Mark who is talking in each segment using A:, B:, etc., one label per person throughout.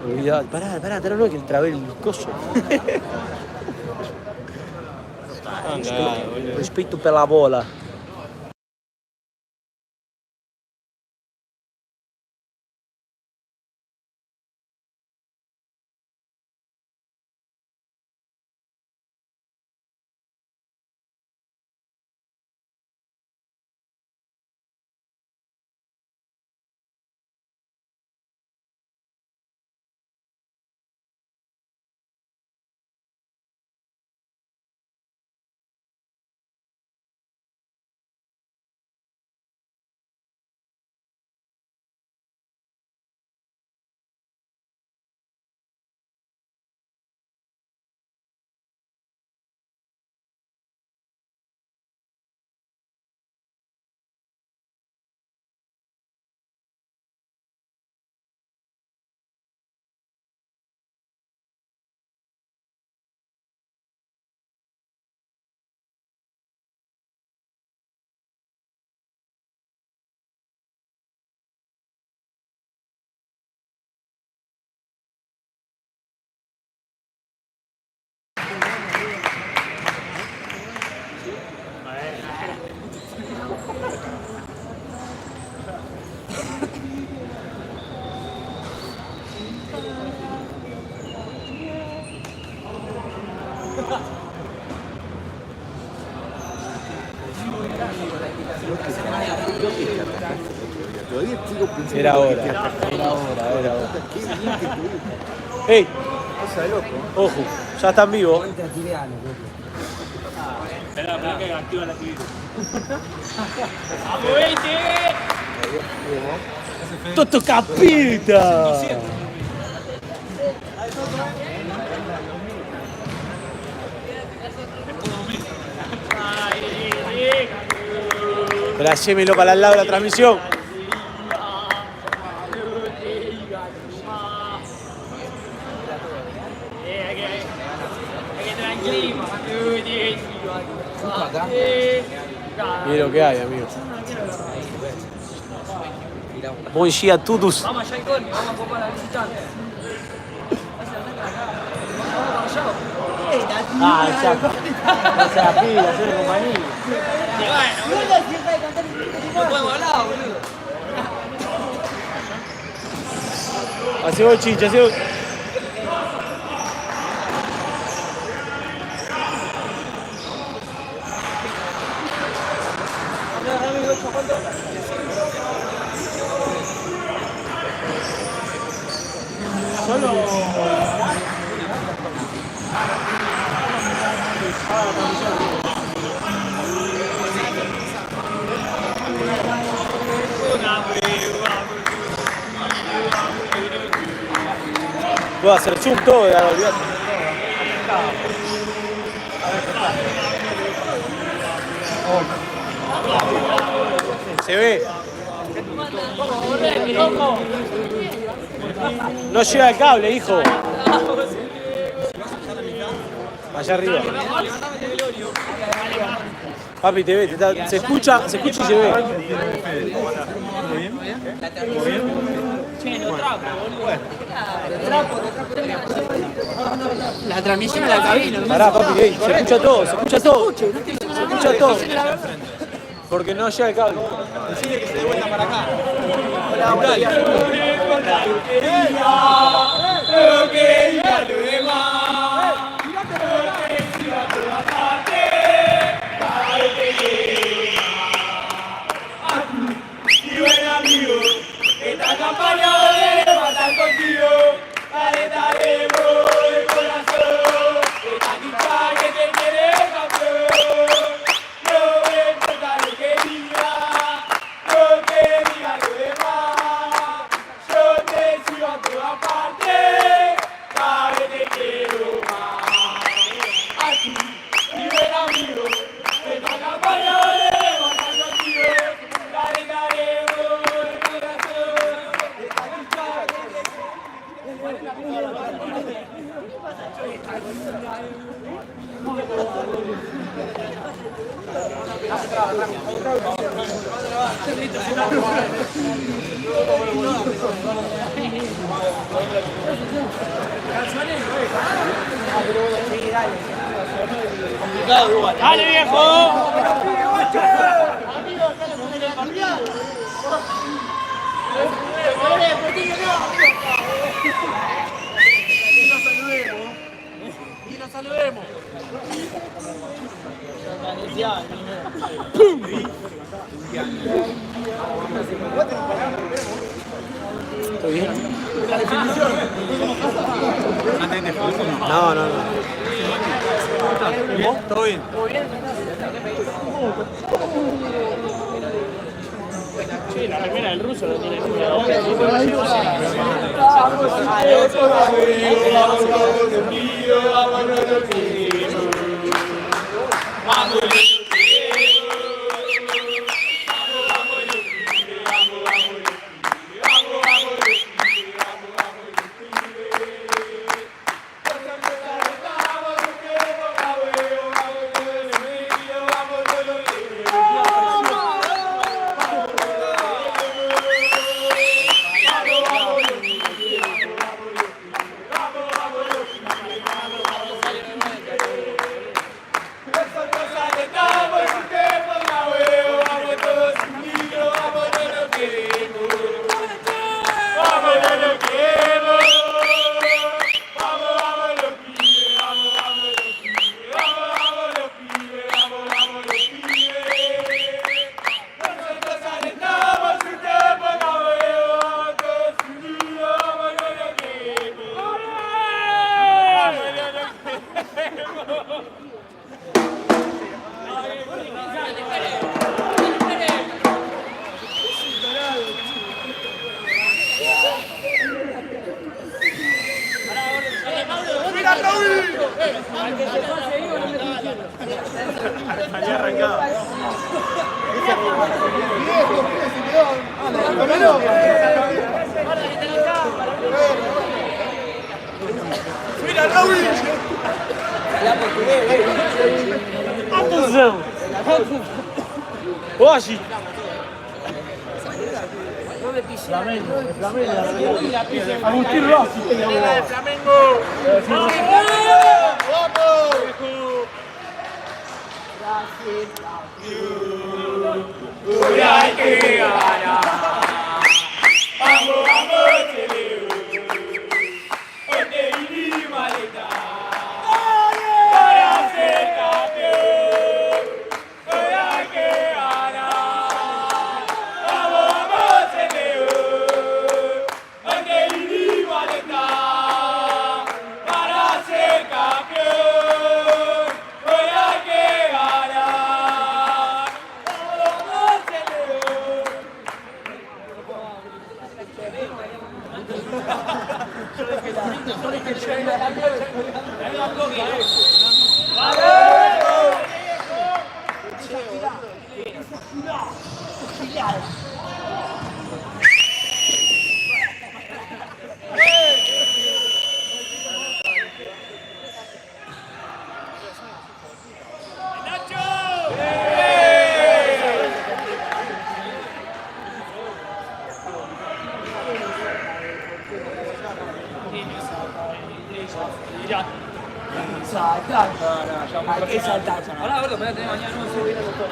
A: Olvidate. Pará, no es que trabé el coso. Respeito pela bola. Era hora. ¡Ey! Ojo, ya están vivos.
B: Espera que activa la actividad.
A: ¡Toto capita! Trayémelo para el lado de la transmisión. Mira lo que hay, amigo. Buen día a todos.
C: Vamos allá, Icon, vamos a copar a visitante.
A: Ah, exacto. No se la pila, hacer compañía.
C: No podemos hablar, boludo.
A: Hace vos, Chicha, hace vos. Puedo hacer zoom todo, ya olvidate. Se ve. No llega el cable, hijo. Allá arriba. Papi, te ve, se escucha y se ve.
C: La transmisión a la cabina.
A: Pará, papi, se escucha todo, se escucha todo. Porque no llega el cable.
C: Decirle que se dé vuelta para acá.
B: Lo quería lo demás. Y buen amigo, esta campaña debe matar contigo. Alentaremos de corazón, esta dicha que te quiere campeón. No me importa lo que diga, lo que diga lo demás. Yo te sigo a toda paz.
A: ¡Dale, viejo!
B: Y nos saludemos.
A: ¿Estoy bien? No, no, no.
C: ¿Bien? ¿Todo bien?
A: Sí, la remera del ruso lo tiene. Había arrancado.
B: ¡Mira, Raúl!
A: Atenção! Hoje! Flamengo, Agustín Rossi te llamó.
B: ¡El Flamengo! ¡Hay que ganar! ¡Vamos, vamos, Teleo! ¡Onde viví maleta! ¡Para ser campeón! ¡Hoy hay que ganar! ¡Vamos, vamos, Teleo! ¡Onde viví maleta! ¡Para ser campeón! ¡Hoy hay que ganar! ¡Vamos, vamos, Teleo!
A: Ya.
D: Saltar. Hay que saltar.
C: Ahora, gordo, espérate, mañana no subir el doctor.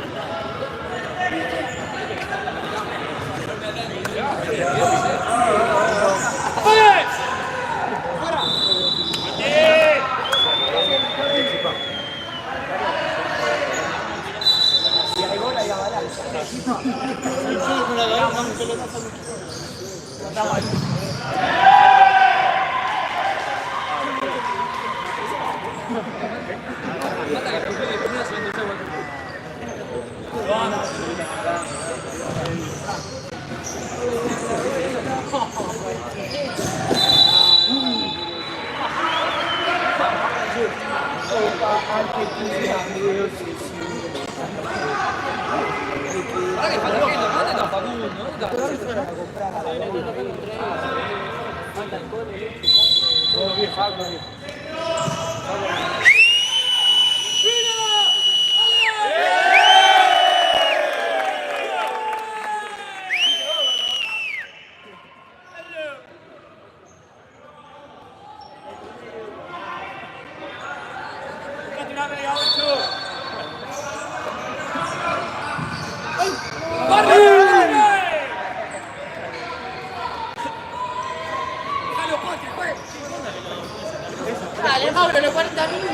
E: Dale, Mauro, los 40 minutos.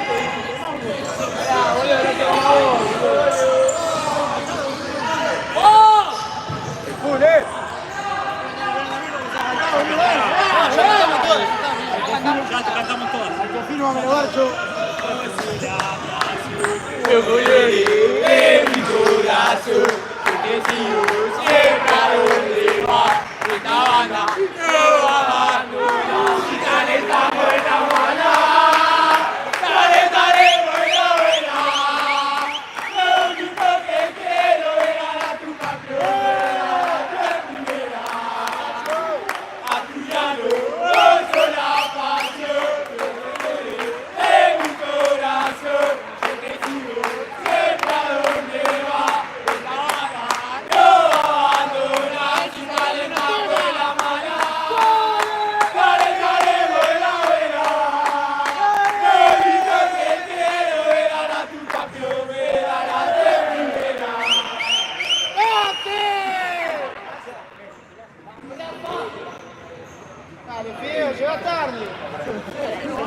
B: Ya te cantamos todas.
A: Fírmamelo, Barcho.
B: Yo volveré en mi corazón, porque sigo siempre a donde va. Esta banda no va a abandonar. Y dale, esta buena buena. Dale, dale, buena buena. Lo único que quiero es ganar tu campeón. Primera. A tu llano, gozo la pasión. En mi corazón, porque sigo siempre a donde va. Esta banda no va a abandonar. Si dale, esta buena mala. Dale, dale, buena buena. Lo único que quiero es ganar tu campeón. Me darás de primera.
A: Dale, feo, llega tarde.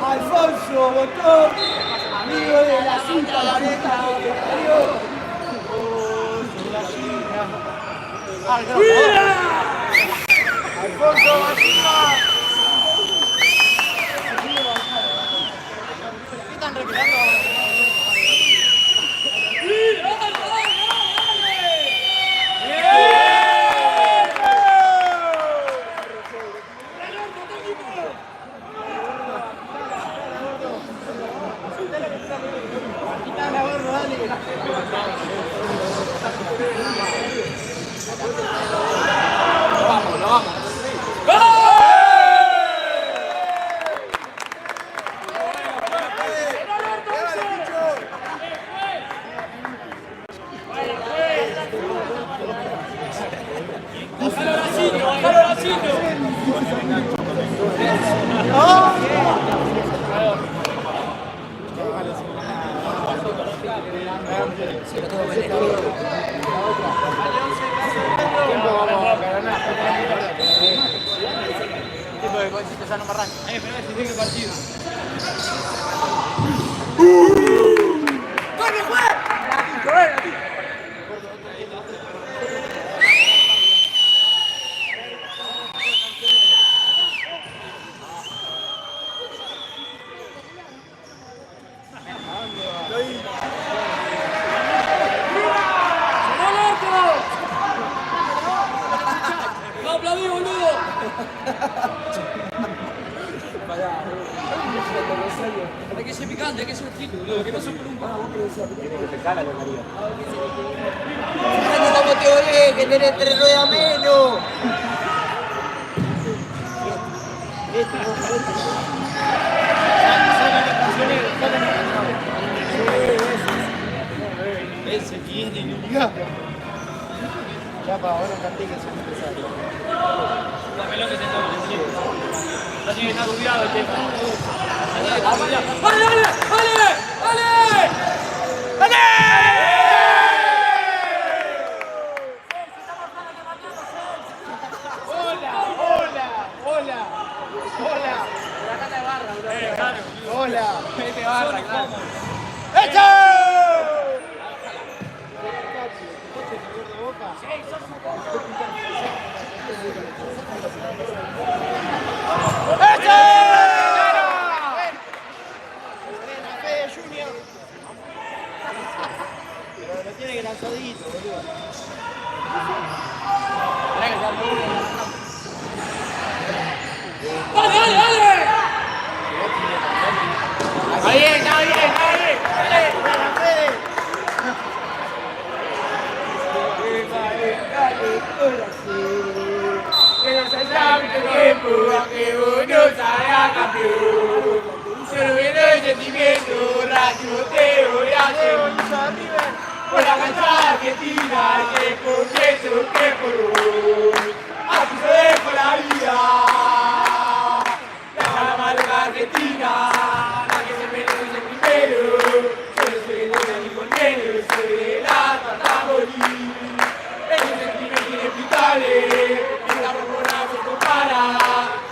A: Alfonso Botón, amigo de la cinta vareta. Alfonso Botón. Están retirando.
C: ¡No aplaudí, boludo! Hay que ser picante, hay que ser chico, boludo. Que no son por un poco.
D: Fíjate cómo te olé, que tenés 3 ruedas menos.
B: Ese tiene.
A: Ya para ahora canté que son empresarios.
B: Dámelo que se tome. Ya tiene que estar cuidado el tema.
C: ¡Dale, dale! ¡Dale!
A: Hola.
B: Vete barra, claro.
A: Pero lo tiene que lanzadito, boludo.
C: ¡Dale!
B: Está bien, está bien, está bien. Dale. Solo viendo el sentimiento, rachoteo y así. Por la cancha argentina, que por queso, que por hoy. Así se dejo la vida. La marca argentina, la que se merece primero. Solo soy el de mi colmeno, soy de la Tatamorí. Es un sentimiento inexplicable, esta bombona se compara.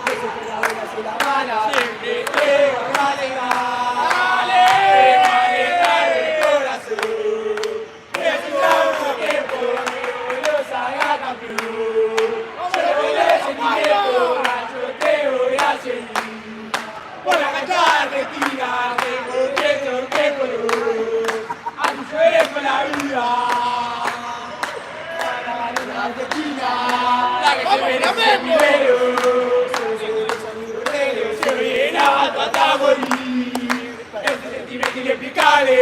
B: Eso que la buena se la mala, siempre te va a alegar. Alegar el corazón, es un gran tiempo que los haga campeón. Solo con el sentimiento, yo te voy a seguir. Por la cancha argentina, tengo que color, así se ve con la vida. La que se merece primero, se viene hasta morir. Este sentimiento inexplicable,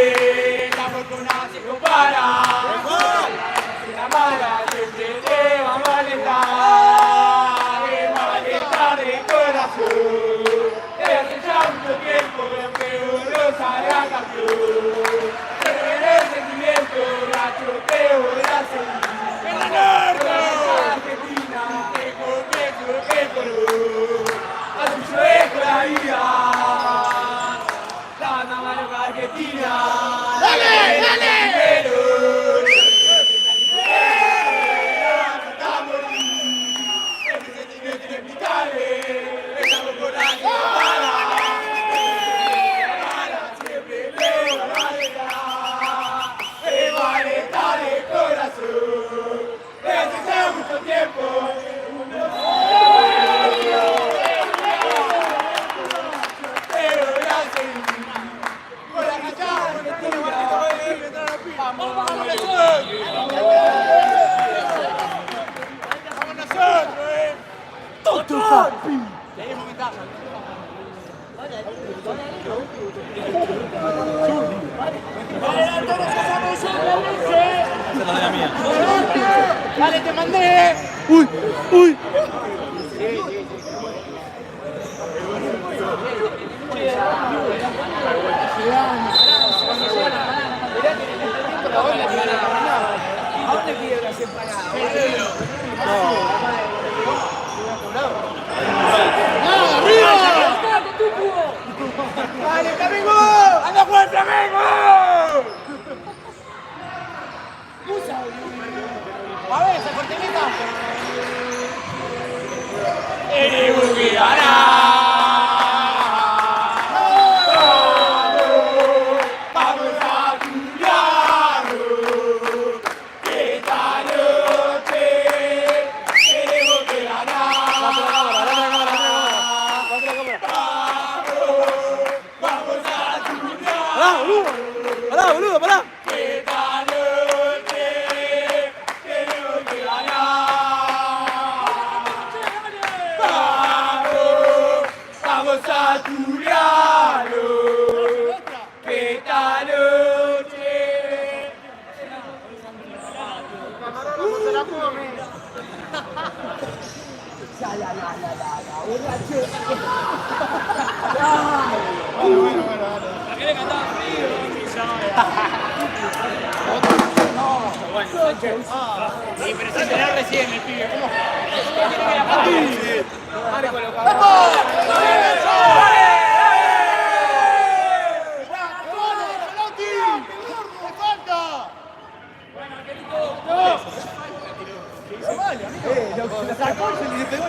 B: la fortuna se compara. Si la mala siempre te va a molestar de corazón. Desde hace ya mucho tiempo, que uno salga campeón. Pero en el sentimiento, rachoteo de la seguir. Argentina, que comienzo, que color, así yo dejo la vida. La mano Argentina, dale, dale. Este sentimiento inexplicable, estamos con la semana. Siempre me va a alegar, me va a alentar el corazón. Desde hace mucho tiempo, pero ya seguí. Por la cancha argentina, vamos nosotros, papi. Dale, te mandé.
A: Uy, uy.
B: ¿A dónde pide las empanadas? ¡Dale, Flamengo! ¡Anda por el Flamengo! A ver, esa cortinita. ¡Queremos que ganar! ¡Vamos a Juliano! ¡Que esta noche queremos que ganar! ¡Vamos a Juliano!
A: Pará, boludo, pará.
B: ¡Que esta noche tenemos que ganar! ¡Vamos a Turiano! ¡Que esta noche! Sí, pero se enteró recién el pibe. ¿Cómo?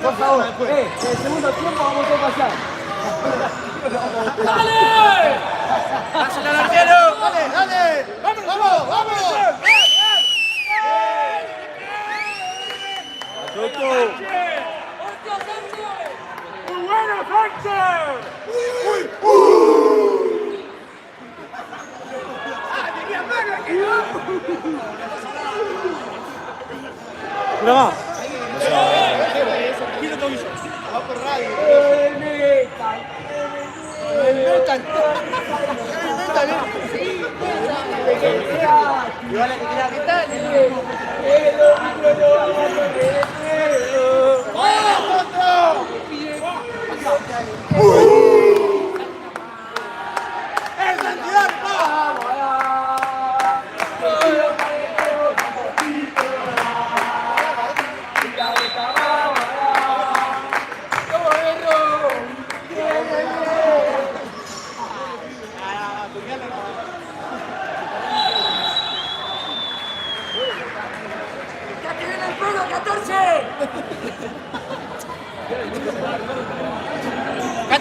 A: Por favor, el segundo tiempo vamos a pasar.
B: ¡Dale! ¡Dásela al arquero!
D: ¡Dale, dale! ¡Vamos, vamos, vamos!
B: ¡Muy bueno, Sánchez!
A: Una más.
D: Va por radio. Igual que tirar que tal.
B: ¡Oh!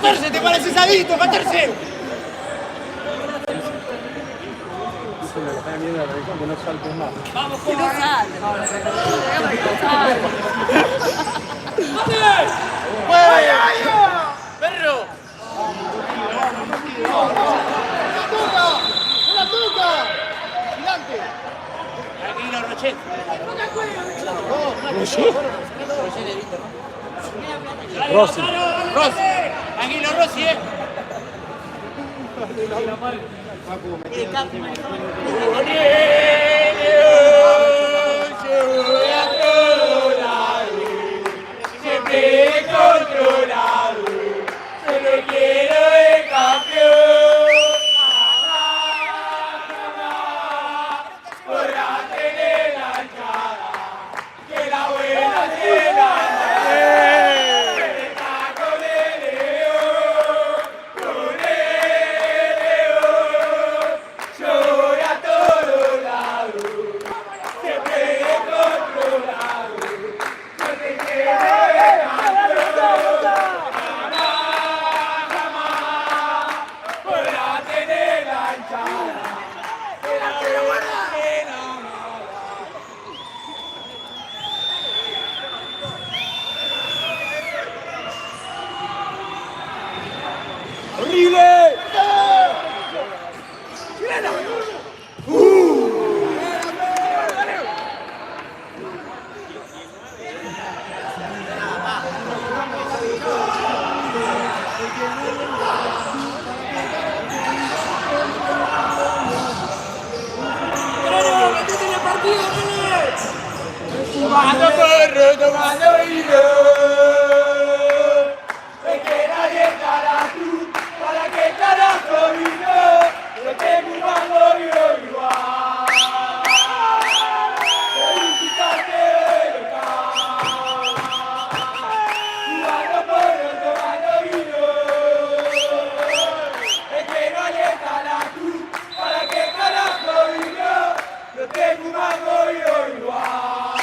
D: 14, ¿te parece Sadito? 14.
A: No saltes más.
C: Vamos,
E: Que no
C: Juan.
E: sale.
D: ¡Perro! ¡La toca! ¡Gigante! Tranquilo, Rochet.
A: Rossi.
D: Rossi. Tranquilo, Rossi,
B: Siempre controlado, solo quiero el campeón. Podrá tener la hinchada, que la buena tiene está con el león, yo voy a todos lados, siempre controlado. Podrá tener la hinchada, que la buena tiene
A: ¡Horrible!
B: Tomando porro, tomando vino. Es que nadie estará tú, ¿para qué carajo vino? Yo tengo un mango igual. Felicitarte de local. Tomando porro, tomando vino. Es que nadie estará tú, ¿para qué carajo vino? Yo tengo un mango igual.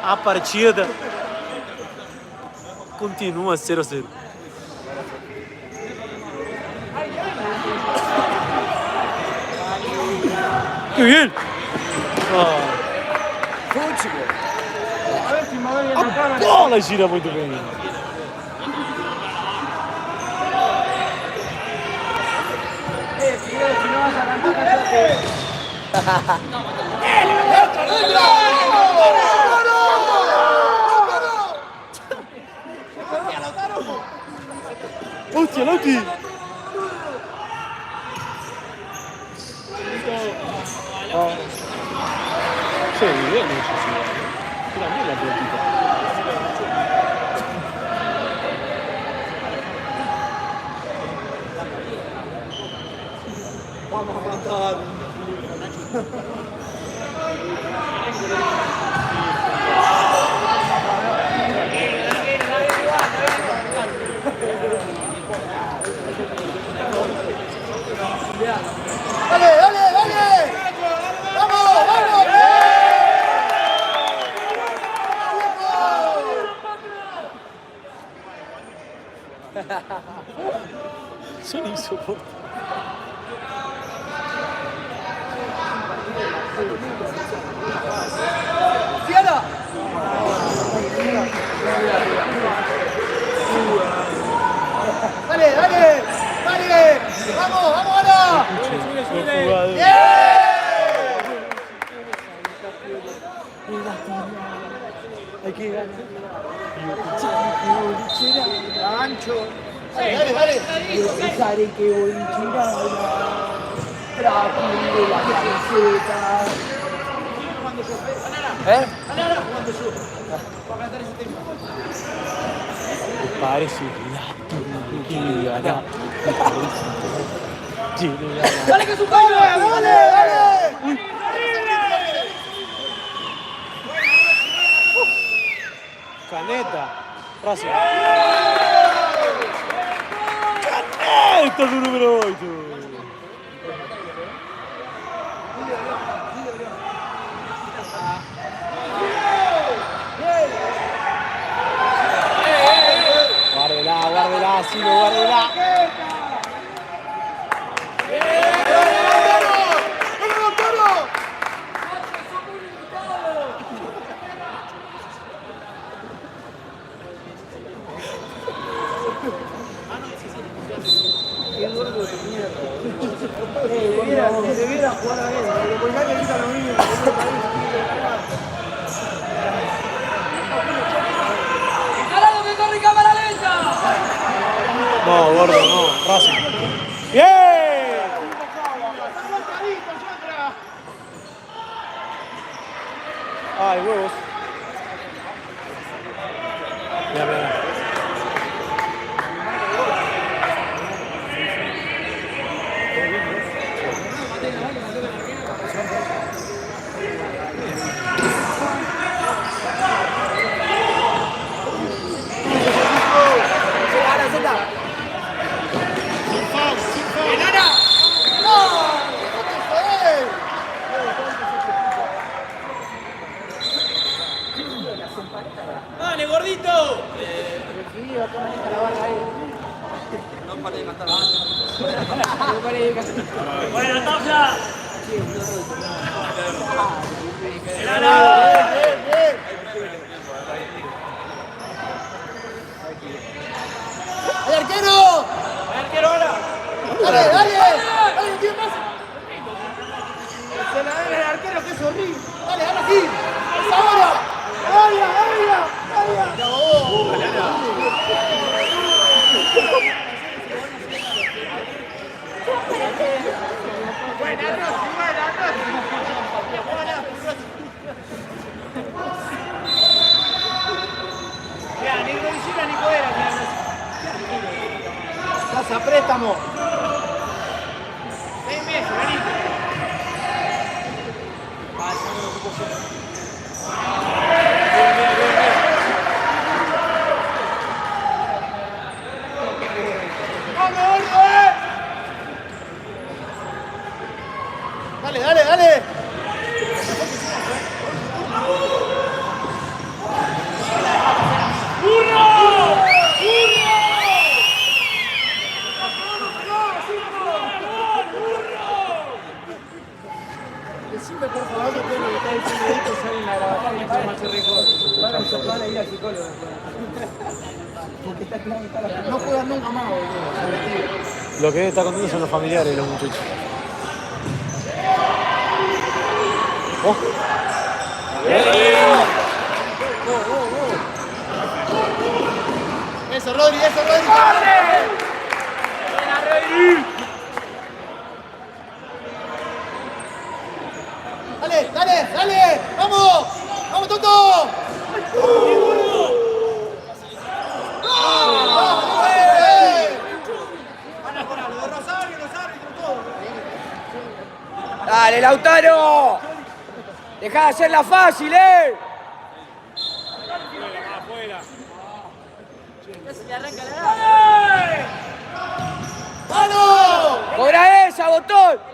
A: A partida continua 0-0. ¡Qué bien! A bola gira muito bem. Hostia, Lauti. Sí, bien hecho, sí. Tira bien la pelotita.
D: ¡Dale, dale, dale! ¡Vamos, vamos!
A: Son insoportables.
D: ¡Fiala! ¡Dale, dale! ¡Dale! ¡Vamos, vamos ahora!
A: Hay que ganar.
D: ¡Ancho! ¡Dale, dale, dale! Io pensare che originale tratto la camiseta.
A: Parece
D: ¡Dale que es un baile! ¡Dale, dale!
A: Caneta. Próximo. Caneta do número 8. Guárdela, Silo, guárdela.
D: Debiera jugar a él, porque ya que grita lo mismo.
C: ¡Encarado que corre cámara lenta!
A: No, gordo, no. Racing. ¡Bien! Ay, huevos. Mira, mira.
B: ¡Dale, gordito! ¡Buena tabla!
D: ¡El arquero!
B: ahora!
D: ¡Dale, dale! ¡Dale, ¿qué pasa? Se la debe el arquero, que es horrible. ¡Dale, ahora sí! ¡Es ahora! ¡Dale, dale! ¡Dale! ¡Estás a préstamo!
B: 6 meses, venite.
D: ¡Dale, dale, dale! Decime por favor que todo lo que está diciendo esto sale en la grabación y se más récord. Van a ir al psicólogo. Porque está claro que está la... No juegan nunca más, boludo.
A: Lo que está contando son los familiares de los muchachos. Oh.
D: Eso, Rodri, eso, Rodri. Dale, dale, dale. Vamos, vamos, Toto.
A: Dale, Lautaro. Dejá de hacerla fácil,
D: ¡Vamos!
A: ¡Cobra esa, botón!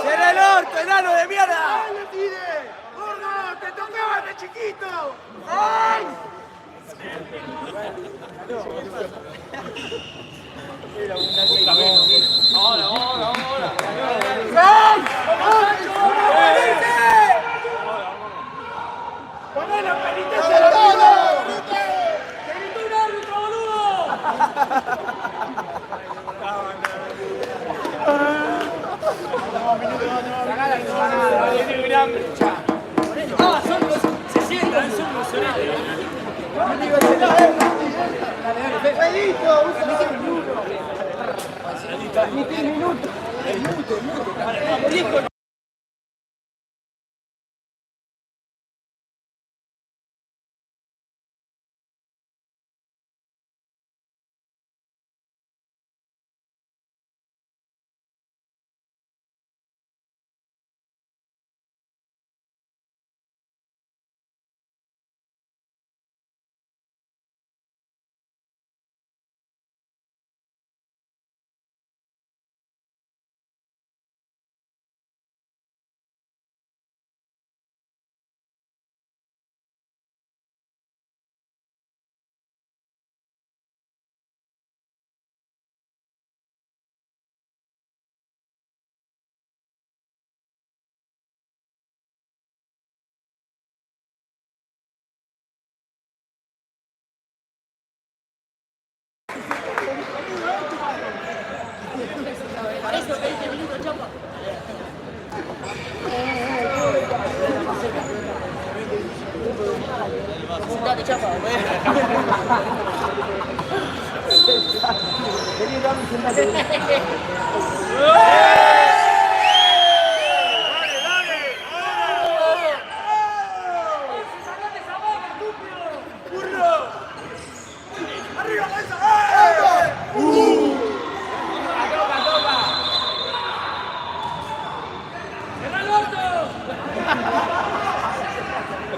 B: ¡Cierra el orto, enano de mierda!
D: ¡Gordo, te tocaba de chiquito!
B: ¡Ay!
D: ¡Poné la penitencia de todo!
C: ¡Te gritó un árbitro, boludo! Ah, son los... Se sientan, son los sonetes.
D: Pedito, usa ni 3 minutos. Es mucho. Sentate, chapa, vení, Rami, sentate.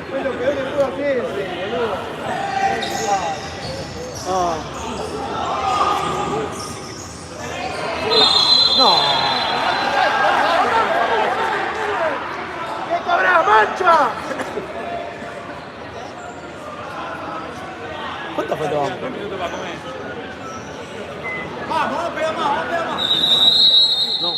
D: Fue lo peor que pudo hacer, boludo.
A: No.
D: ¡Qué cobra, mancha!
A: ¿Cuánto faltaba?
B: 2 minutos para comer.
D: Vamos a pegar más.
A: No.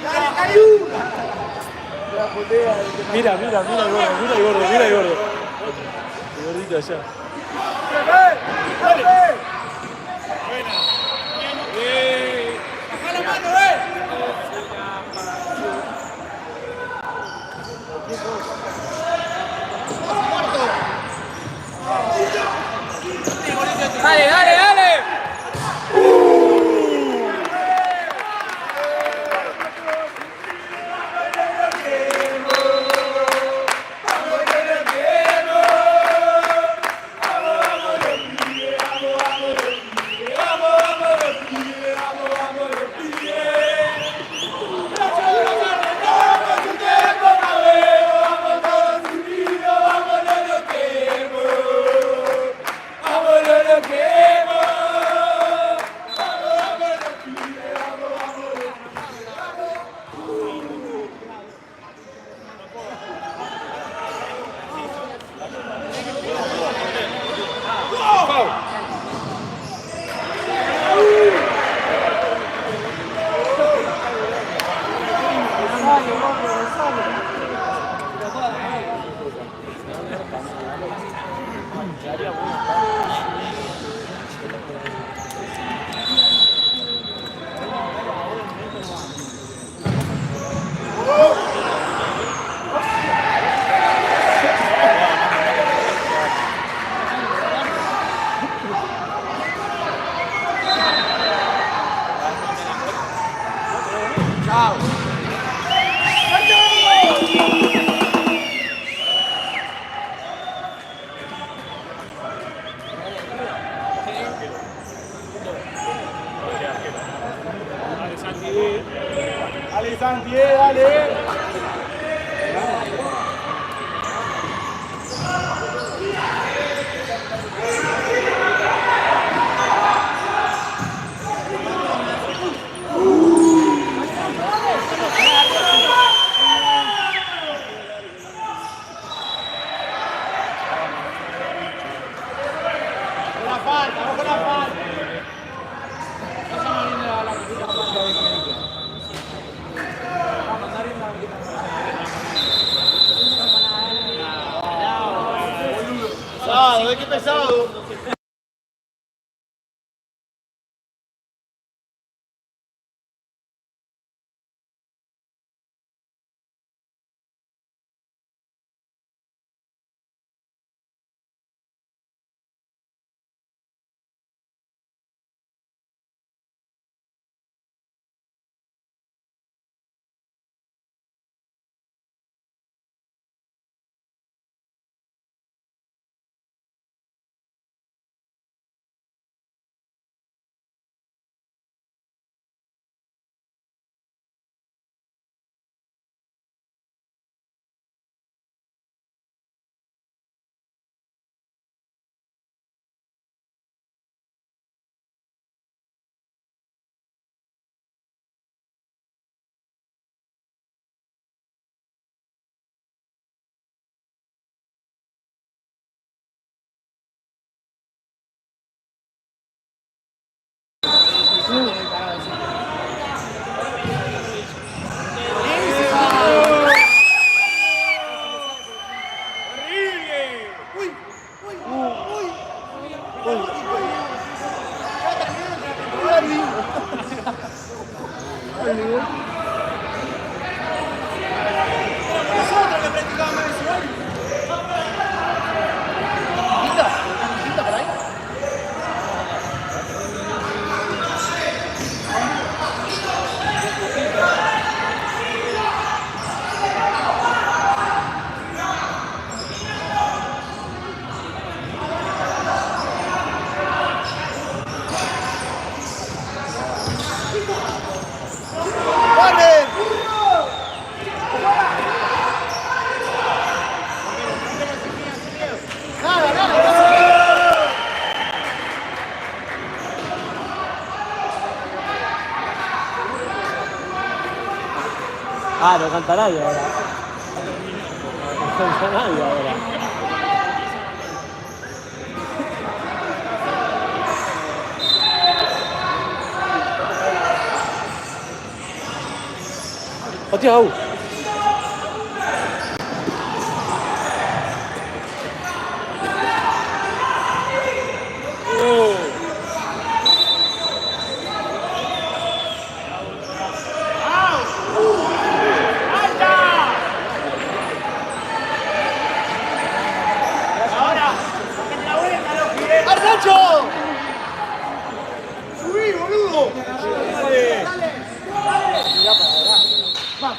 D: ¡Dale, Cariú!
A: Mira el gordo. El gordito allá.
D: ¡Baja la mano,
C: Dale.
D: Dale, Santi, dale. Pesado, qué pesado. Andy. Nosotros que practicamos eso, ¿vale? Quinta por ahí. ¡Corre! Nada, nada.
A: Ah, no canta nadie ahora. No canta nadie ahora. Hostia,
D: ¡Arnacho! ¡Subí, boludo! Dale. Más,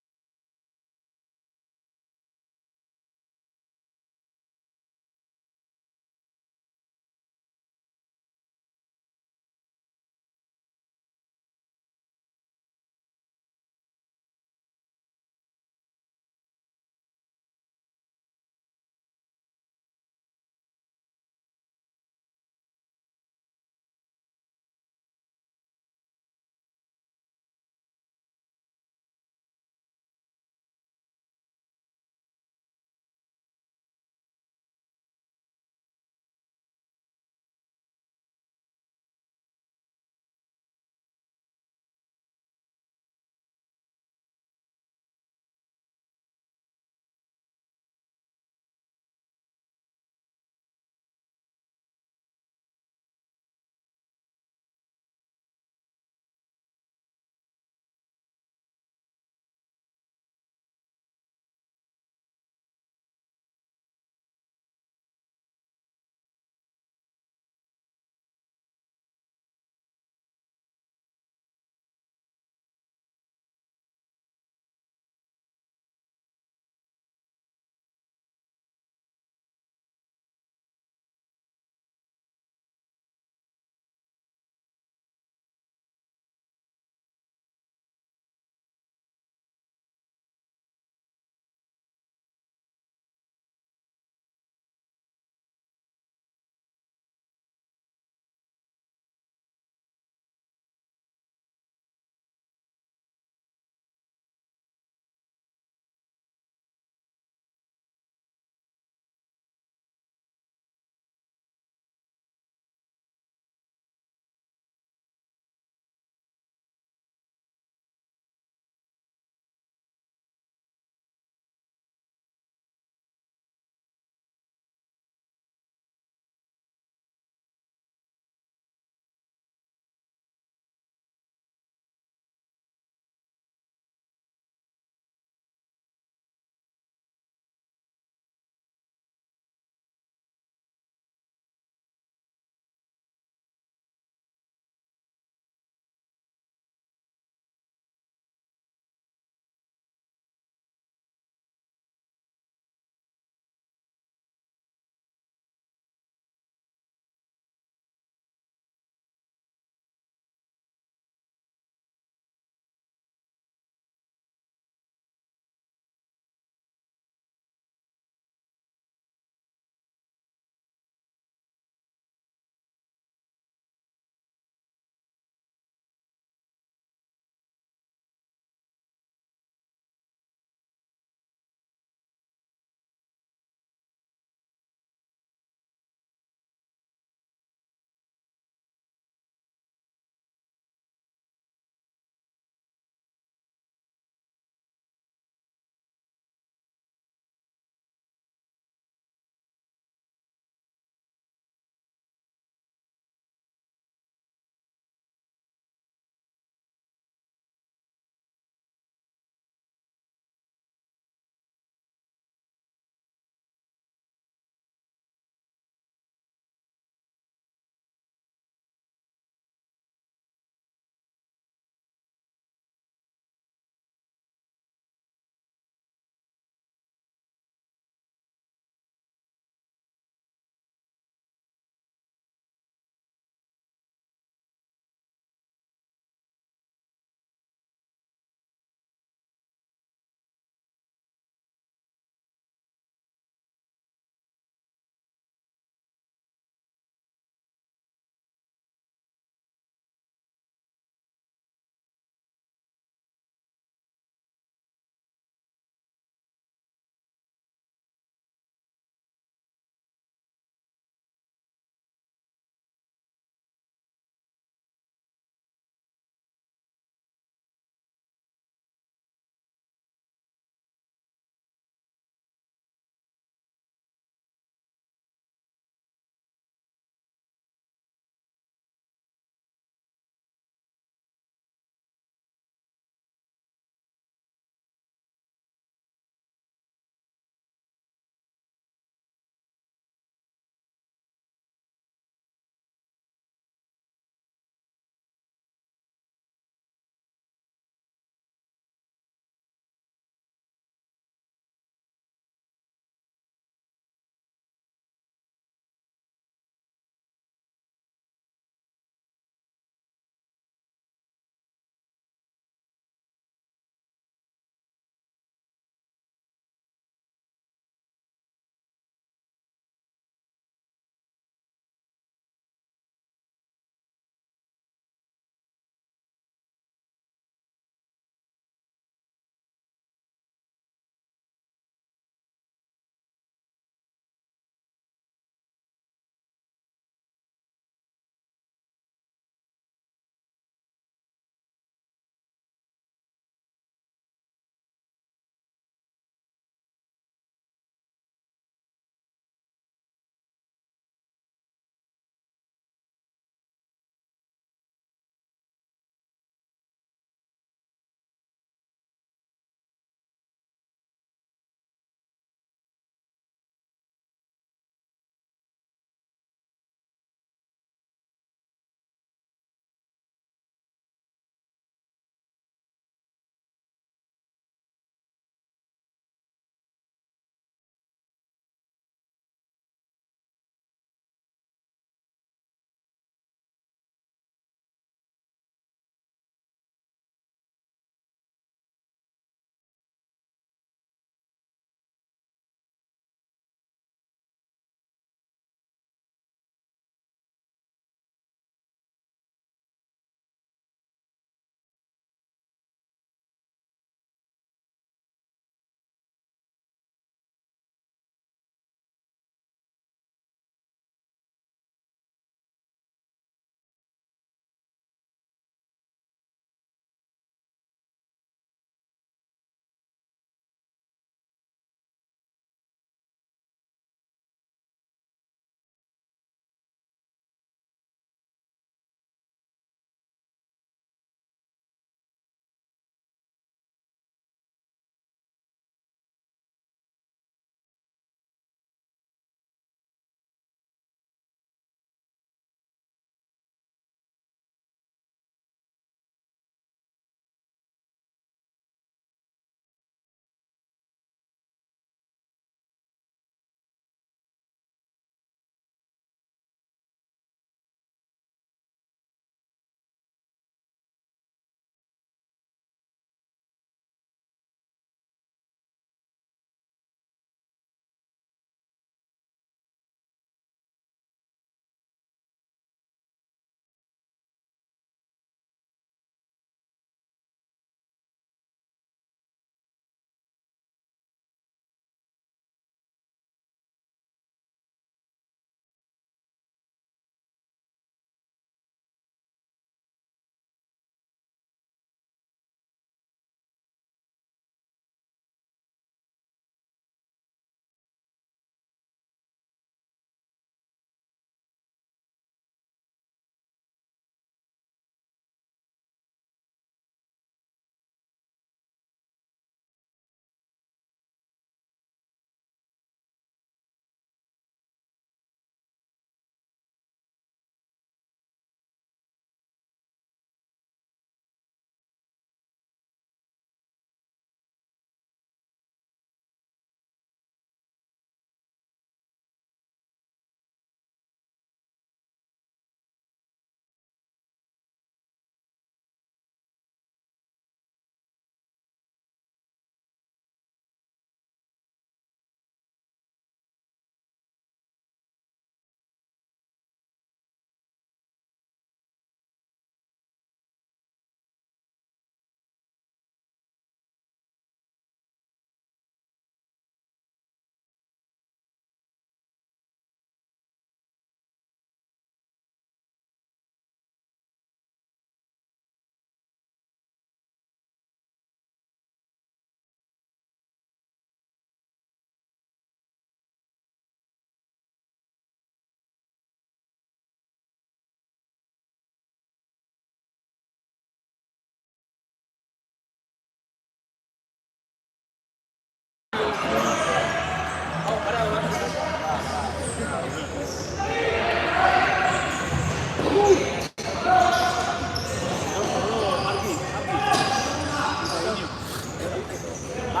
C: La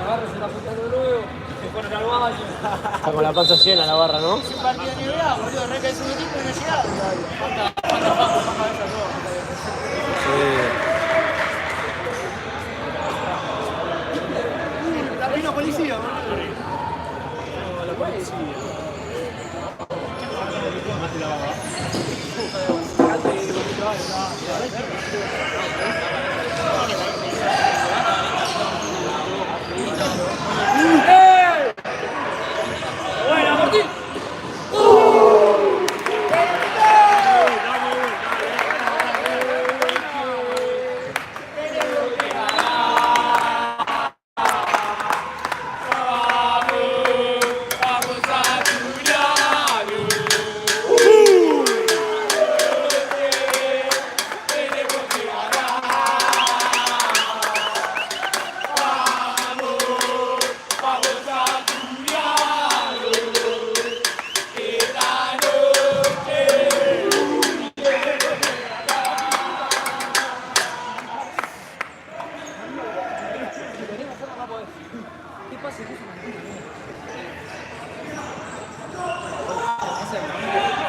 C: barra se está apuntando de nuevo. Se fueron al baño.
A: Está con la panza llena la barra, ¿no?
D: Es un partido de NBA, boludo, re que es un equipo y no llegaba todavía. Falta papo, vamos a ver eso todo. La vino policía, boludo. La policía.
C: ¡Buena, Martín!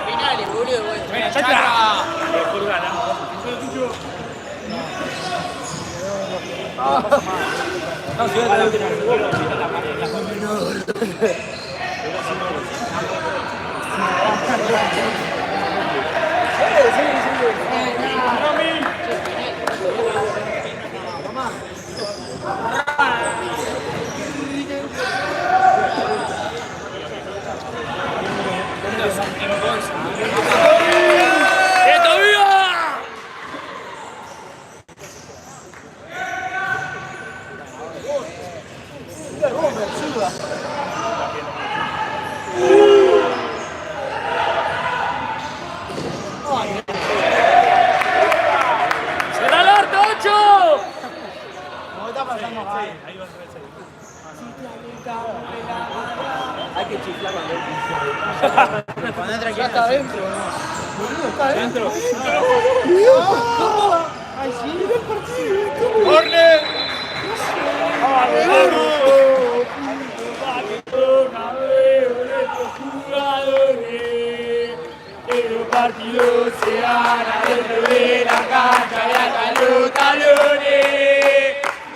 D: Finales, boludo,
B: Buena, chatra. Colgana.
C: ¡Será el harto, 8!
A: Hay que chiflar cuando
D: Cuando entra aquí está adentro, ¿no? Boludo, está adentro. Ay, sí, el partido.
B: ¡Corner! Los partidos se ganan dentro de la cancha y hasta los talones.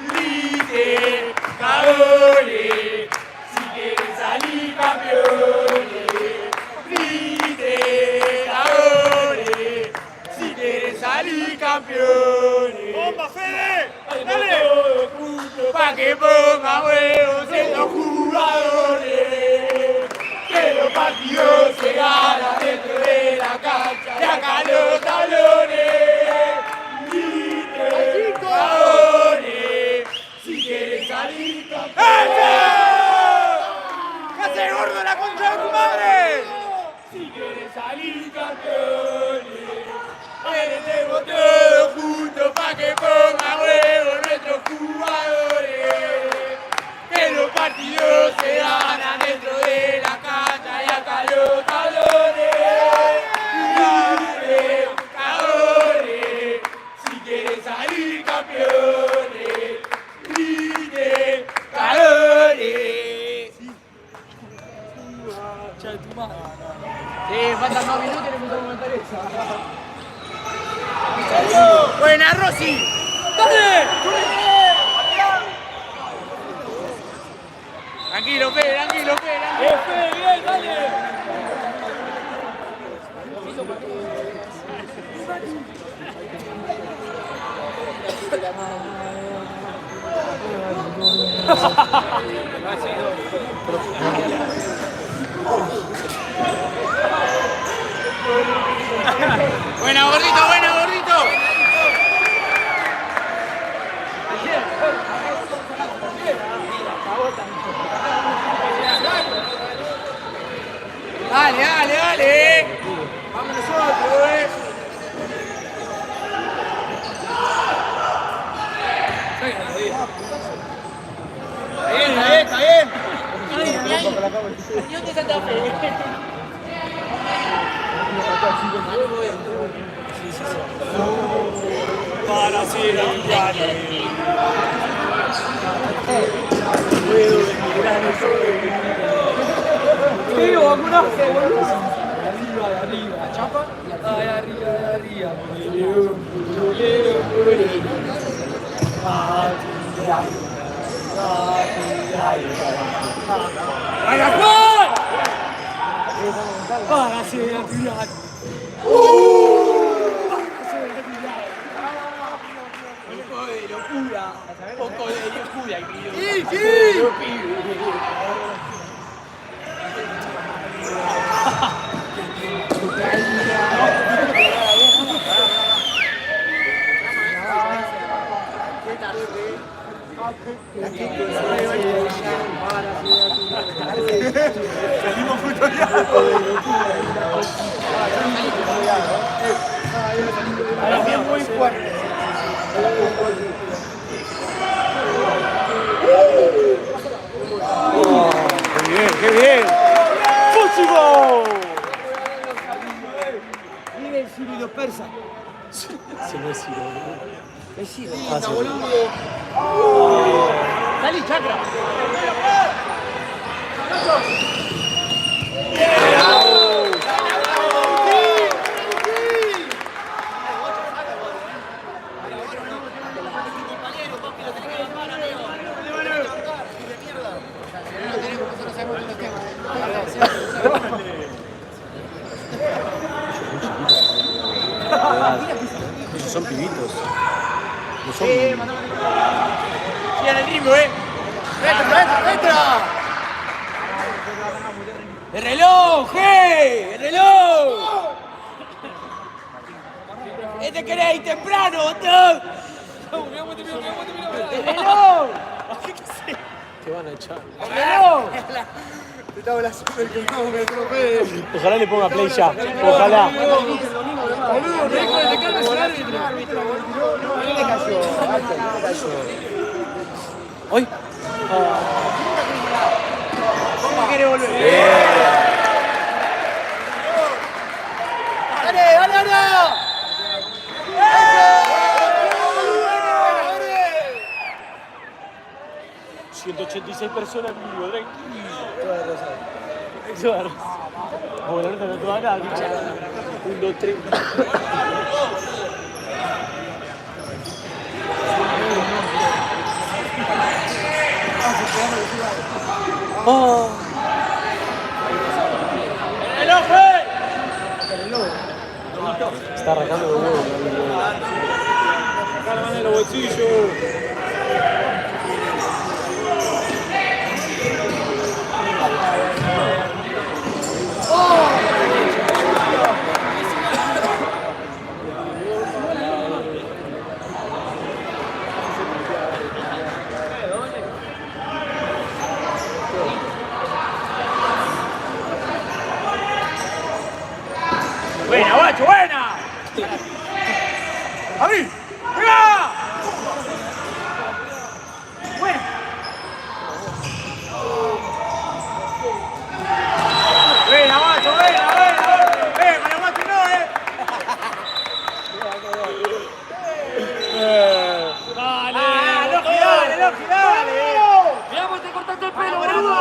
B: Griten, cagones, si quieren salir campeones. Griten, cagones, si quieren salir campeones. ¡Bomba, Fede! ¡Dale! Todos juntos pa' que pongan huevos estos jugadores. Que los partidos se ganan dentro de la cancha y acá los talones. Griten, cagones, si quieren salir campeones. ¡Que hace gordo la concha de tu madre! Si quieren salir campeones, tenemos todos juntos pa' que pongan huevos nuestros jugadores. Que los partidos se ganan dentro de la cancha y acá los talones. Griten, cagones, si quieren salir campeones. Griten, cagones.
D: Sí, faltan 2 minutos y le puso a comentar eso.
B: ¡Buena, Rossi!
C: ¡Dale!
B: Tranquilo, Fede, tranquilo, Fede, tranquilo.
C: ¡Fede, bien, dale!
B: Buena, gordito, buena, gordito. Dale, dale, dale. Vamos nosotros,
A: Tío, alguna
C: Arriba, chapa. Ay, arriba. ¡Vaya, Juan! Para ser tirado.
B: Poco de locura, salimos futoreados. También muy fuerte.
A: ¡Qué bien! ¡Fútbol!
D: Vive el sirio persa.
A: Se no es Ciro.
D: Es sirio.
A: Ah, sí.
D: Dale, chakra.
A: Esos son pibitos. No son...
B: Sigan el ritmo,
D: ¡Entra!
B: ¡El reloj, ¡El reloj! ¡Este querés ir temprano, botón! ¡El reloj!
A: Te van a echar.
B: ¡El reloj!
D: Te la super que no me atropelle.
A: Ojalá le ponga play ya. Ojalá.
D: Boludo, te calmes el árbitro. ¿Qué le cayó?
A: Hoy.
B: ¿Cómo quiere volver?
D: ¡Dale!
A: 186 personas en vivo, tranquilo. Claro. Bueno, ahorita no te va a dar, bicha. 1, 2, 3. Oh.
B: ¡El ojo!
A: Está arrancando de nuevo.
B: Saca la mano en los bolsillos. Buena, guacho, buena. ¡Abrí! ¡Venga! Buena. Buena, guacho, buena. Con el guacho no, Dale, Loki, dale.
C: Miramos, te cortaste el pelo, boludo.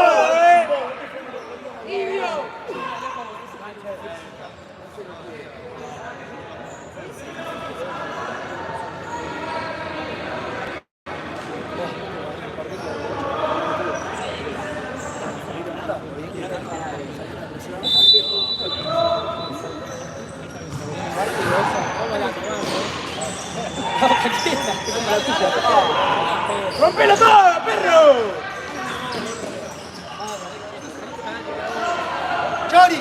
B: ¡Rompelo todo, perro!
D: ¡Chori!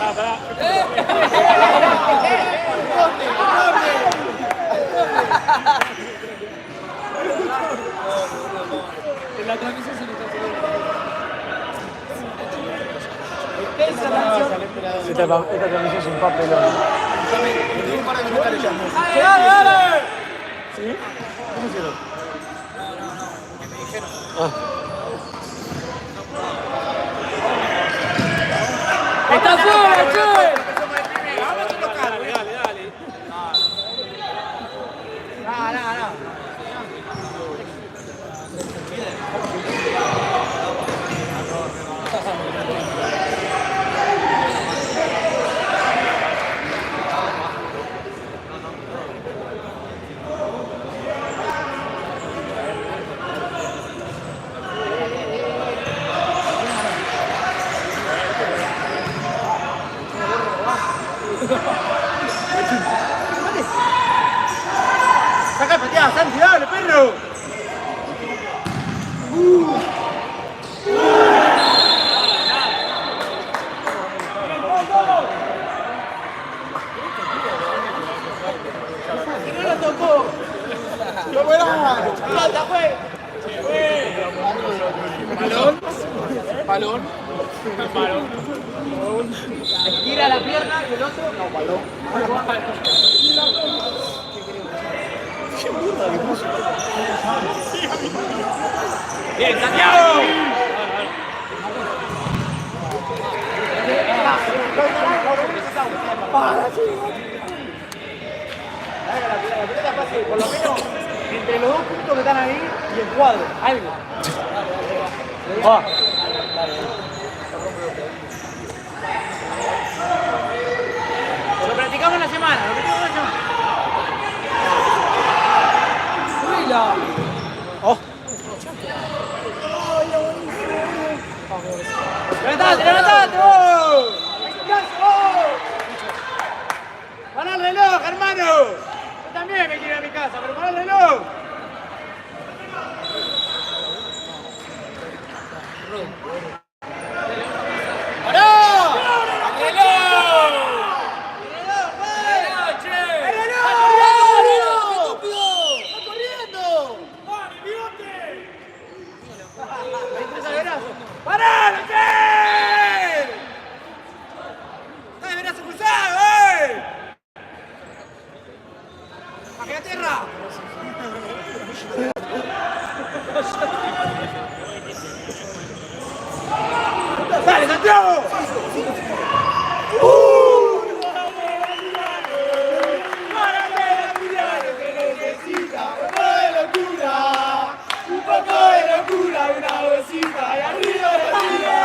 C: En la transmisión se le está
A: Esta transmisión es un papelón.
B: ¡Dale!
A: ¿Sí? ¿Cómo hicieron?
C: ¡Está fuera, che!
B: Dale. Mirá, Santi, dale, perro. Que no lo tocó. ¡Qué buena! ¡Falta, fue!
C: Balón. Estira la pierna del otro. No, balón.
B: ¡Bien, Santiago! La pelota pase por lo menos entre los 2 puntos que están ahí y el cuadro, algo.
A: Va.
B: Lo practicamos en la semana,
A: Oh.
B: ¡Levantate, levantate! ¡Oh! ¡Para el reloj, hermano! Yo también me quiero ir a mi casa, pero para el reloj. ¡Pará, Michel! ¡Está de brazo cruzado, ¡Aquí a tierra! ¡Dale, Santiago! ¡Para que necesita un poco de locura! ¡Un poco de locura, una bolsita! ¡Y arriba, arriba!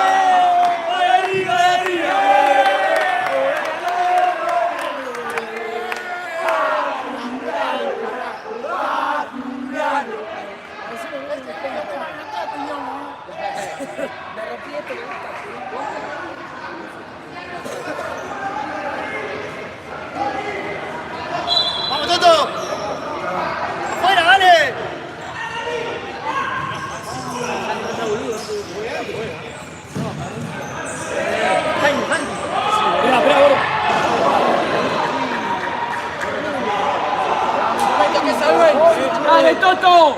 B: ¡Ay, arriba, arriba! ¡Vamos, Toto! ¡Fuera, dale!
A: ¡Dale, Toto!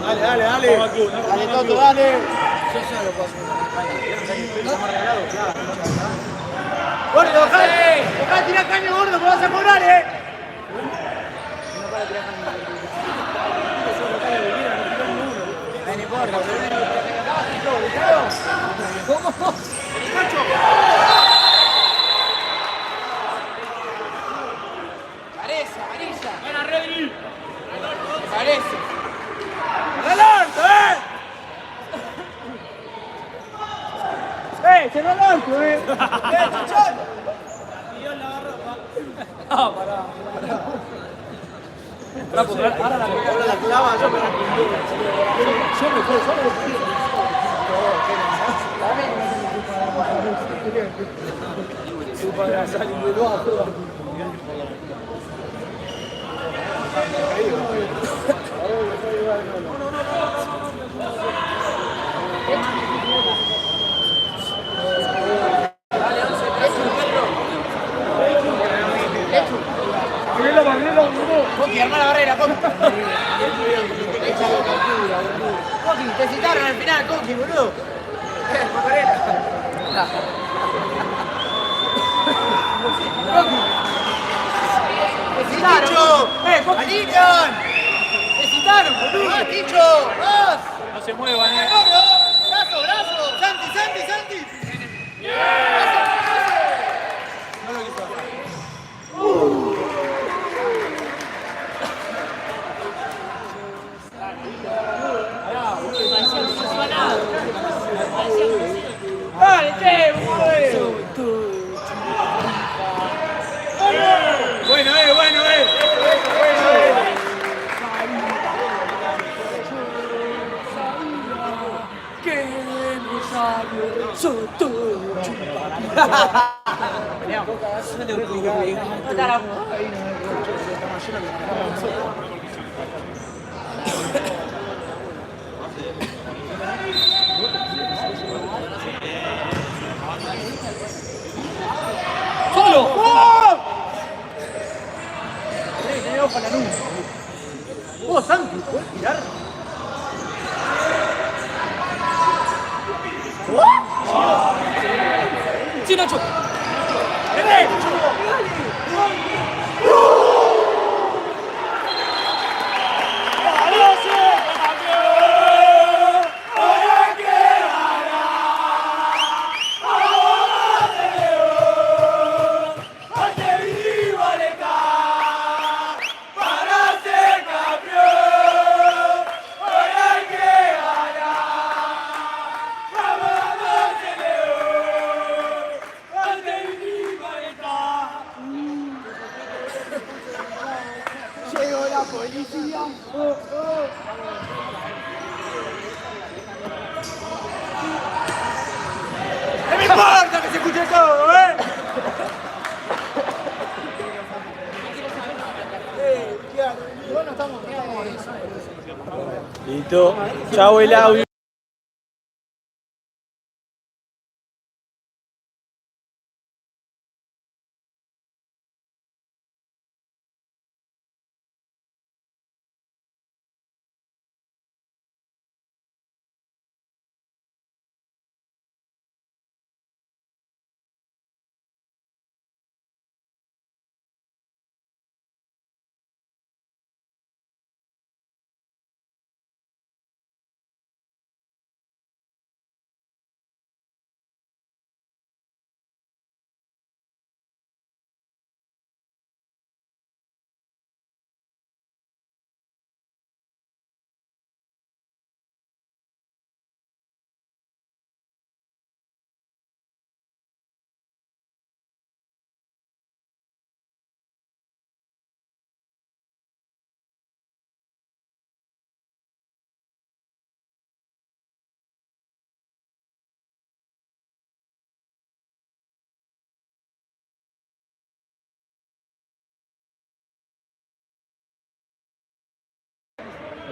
B: Dale, dale, dale. Dale, Toto, dale. Gordo, dejá de tirar caño, gordo, que vas a cobrar,
C: Parece, amarilla.
A: ¡Buena, Redri!
C: Parece.
B: ¡Adelante, ¡Se lo lanzo, Chuchón!
A: Ahora la
B: clava, yo Coqui, arma la barrera, Coqui. Coqui, te citaron al final, Coqui, boludo. Macarena. Coqui. Te citaron. Coqui. Te citaron, boludo. ¡Más, Ticho! ¡Más!
A: No se muevan,
B: ¡Brazo, brazo! ¡Santi, Santi, Santi! ¡Brazo, brazo! No lo quiso hacer. ¡Dale, che! Bueno, bueno,
A: ¡Qué necesario! ¡Soto!
C: ¡Solo!
D: Para la nube. Santi, ¿puedes tirar?
C: ¡Sí, Nacho!
D: Llegó la policía.
B: ¡No me importa que se escuche todo, eh!
D: Bueno, estamos.
A: Listo. Chao el audio.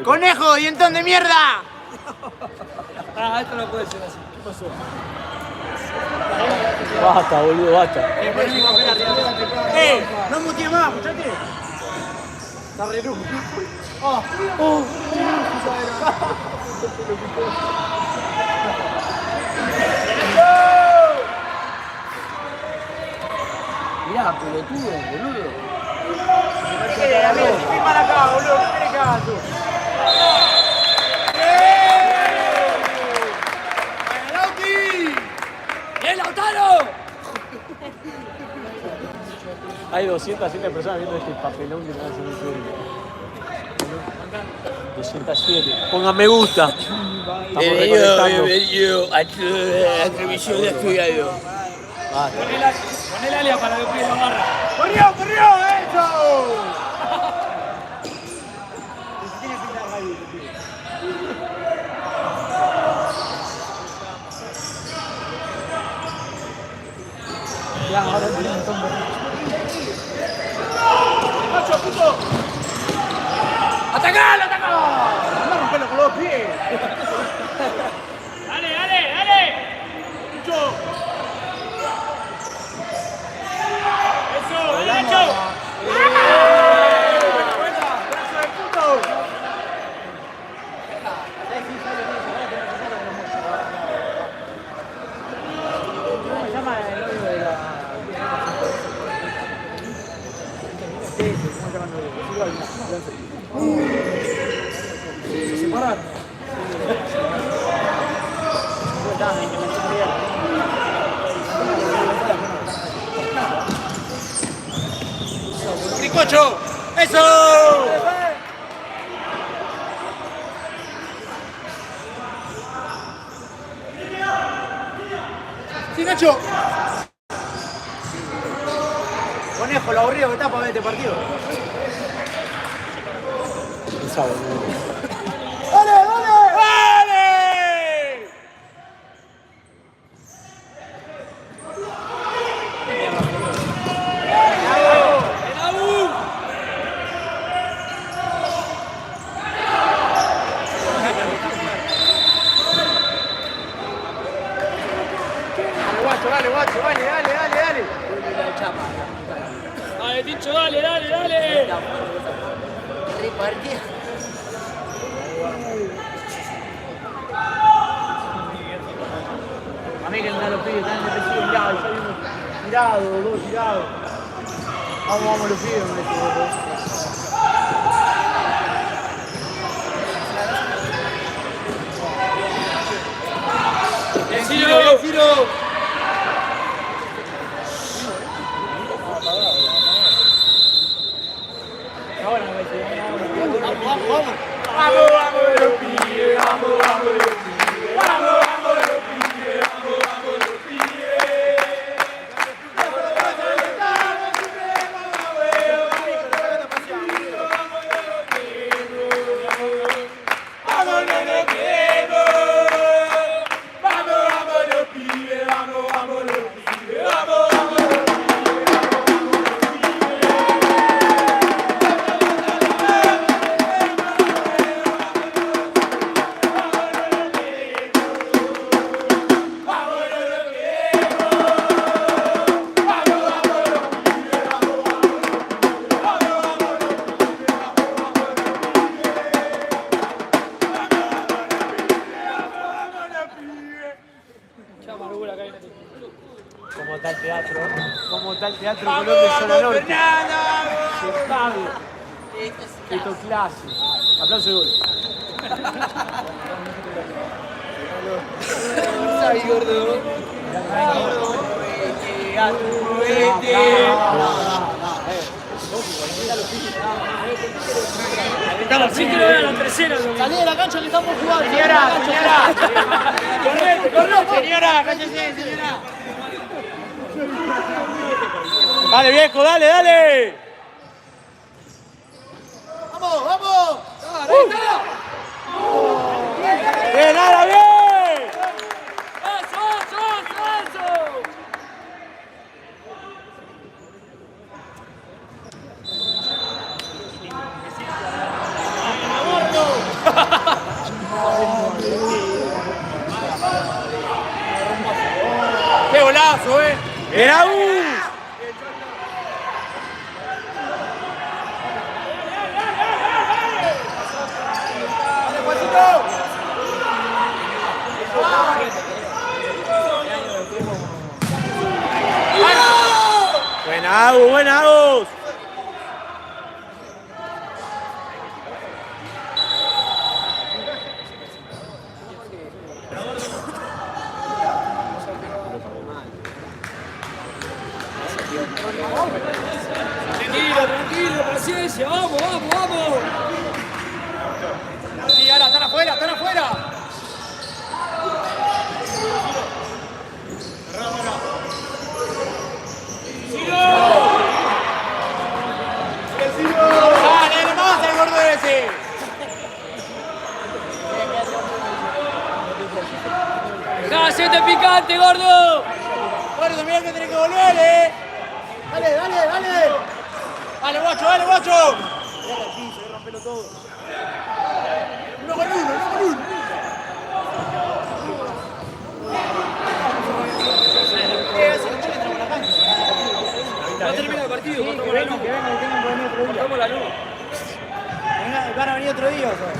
B: ¡Conejo, dientón de mierda!
C: Ah, esto no puede ser así. ¿Qué pasó?
A: Basta, boludo, basta.
B: ¡No muteé más, escuchate!
C: Está re luz. Mirá, pelotudo, boludo.
B: Si firman acá, boludo, ¿qué querés que hagas tú?
C: ¡El Lautaro!
A: Hay 207 personas viendo este papelón que me hace muy feo. 207. Pongan me gusta. Estamos recolectando.
B: Bienvenido a la transmisión de estudiado.
A: Basta.
C: Poné el alia para que pide la barra.
B: ¡Corrió, eso!
D: Ya, ahora tiene un montón de.
B: ¡Macho, puto!
C: ¡Atacalo, atacalo!
B: ¡Anda a romperlo con los pies!
C: ¡Dale, dale, dale!
B: ¡Mucho!
C: ¡Eso, dale, Nacho!
B: ¡Buena, buena! ¡Brazo de puto!
D: ¿Cómo se llama el novio de la. Sí, ¿cómo se llama el novio? ¿Se separan?
B: ¡Cricocho! ¡Eso!
D: ¡Sí, Nacho!
B: Conejo, lo aburrido que está para ver este partido.
A: Esa, boludo.
D: ¡Dale, dale!
B: ¡Dale!
D: guacho, dale.
A: Dale, Tincho, dale.
D: Repartía. A mí que no los pibes están reciben tirado, tirado. Vamos, los pibes, me
B: Ciro.
D: Ahora me decís, vamos.
B: Vamos los pibes, vamos los pibes, vamos los pibes, vamos los pibes.
A: Como tal teatro Colón de Zona Norte.
B: Fernando!
A: Esto clase. Aplauso de gol.
D: Ay, gordo.
A: Sí que lo vean la tercera.
D: Salí de la cancha que estamos jugando.
B: Señora, cállese, señora.
A: Dale, viejo, dale.
D: ¡Vamos!
A: Bien, Ara, bien.
B: ¡Qué golazo,
A: Era Buena Agus.
C: Tranquilo, paciencia, vamos.
B: Sí, ahora, están afuera. ¡Dale, más el gordo ese!
C: Dejá, hacete picante, gordo.
B: Gordo, mirá que tenés que volver,
D: Dale.
B: Dale, guacho.
D: Uno con uno.
C: Va a terminar el partido, cortamos la luz.
D: Que venga, que tengan que venir otro día.
C: Cortamos la luz.
D: Van a venir otro día, o sea.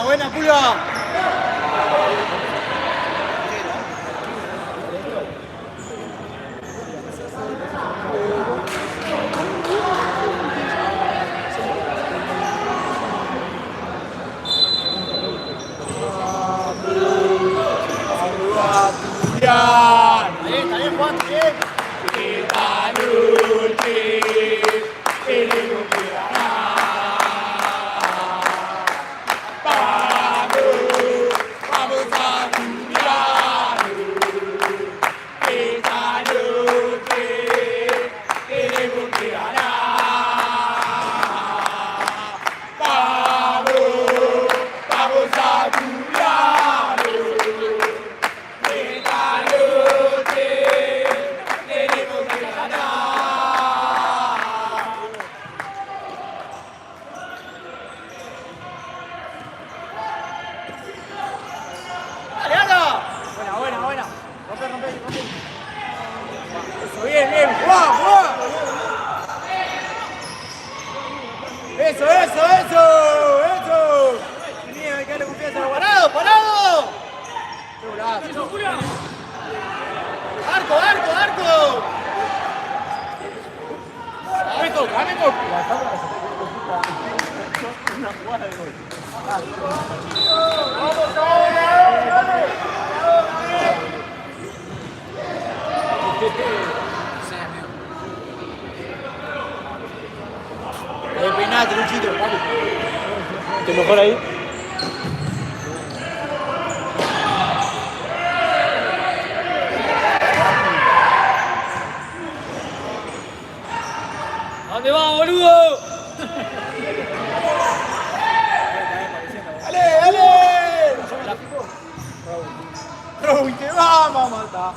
B: Buena, Pulga.
D: Está bien, Juan, bien.
B: Vamos a
D: Peinate, Luchito.
A: ¿Te mejor ahí?
C: ¿A dónde va, boludo?
D: ¡Dale, dale! Robin, te vamos a matar.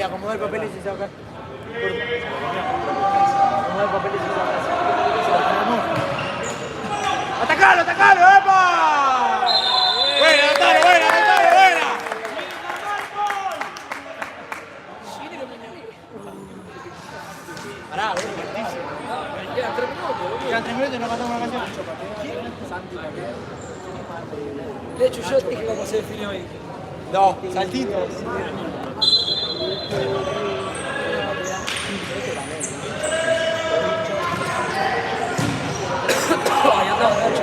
D: Acomodar el papel y se saca. Acomodar el papel y se saca. ¡Atacalo, atacalo! ¡Epa! ¡Buena, Lautaro, buena, Lautaro, buena! Pará, boludo, partición.
C: Quedan 3 minutos, boludo.
D: Quedan 3 minutos y no cantamos una canción.
C: De hecho, yo te dije que vamos a hacer el film hoy.
D: No, saltitos.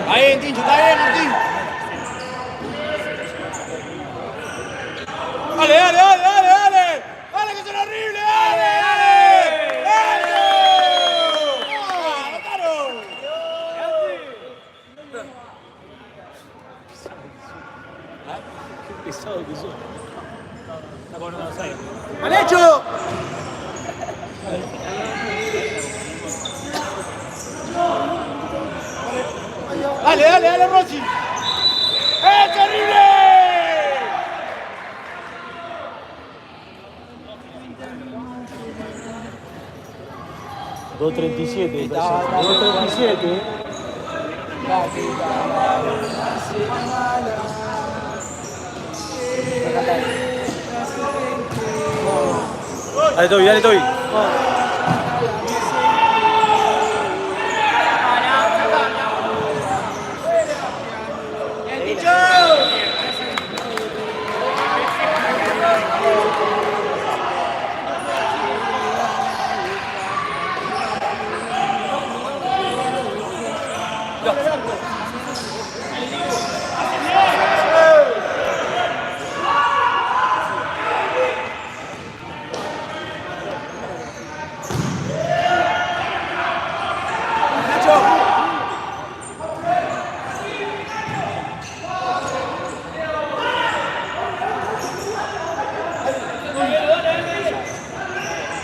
D: Ahí bien, Tincho, está bien, Martín. Dale, dale, dale, dale, dale. Dale, que son horribles, dale, dale. ¡Eso! ¡Ah, Lautaro!
A: Qué pesado que sos. Está por Buenos Aires.
D: ¡Mal hecho! Dale, dale, dale, Rossi. ¡Es terrible!
A: $2.37. 2.37. Dale, Toby, dale, Toby.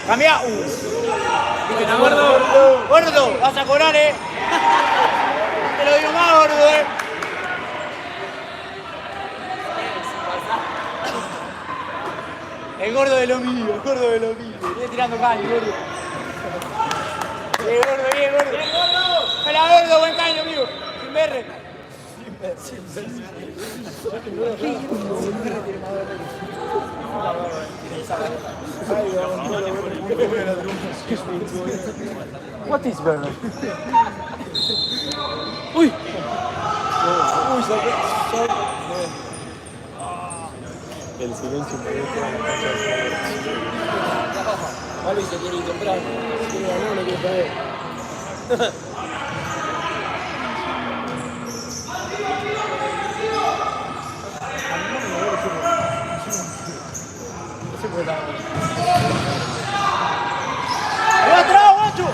D: Cambia. ¿Viste, gordo? Gordo, vas a cobrar, Te lo digo más, gordo, El gordo de lo mío, el gordo de lo mío. Viene tirando caño, gordo. Bien, gordo, bien, gordo. Bien, gordo. Hola, gordo, buen caño, amigo. Sin berre.
A: What is Bernard? Uy. El silencio me deja.
C: Vale, se quiere ir temprano. Si quiere ganar, no quiere perder.
D: ¡Atrás, guacho!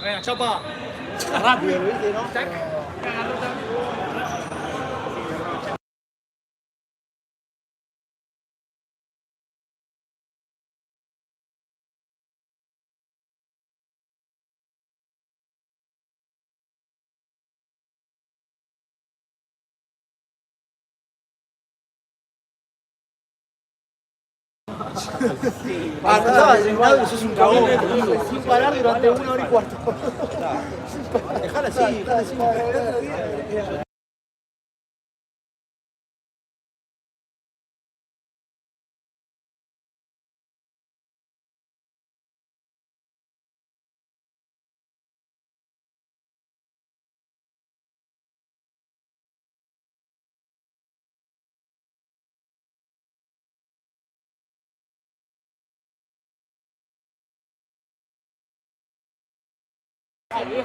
C: Venga, chapa.
D: Rápido, ¿viste, no? Estaba sentado y sos un cagón, sin parar durante 1 hora y cuarto. Dejala así, dejala así. Dale.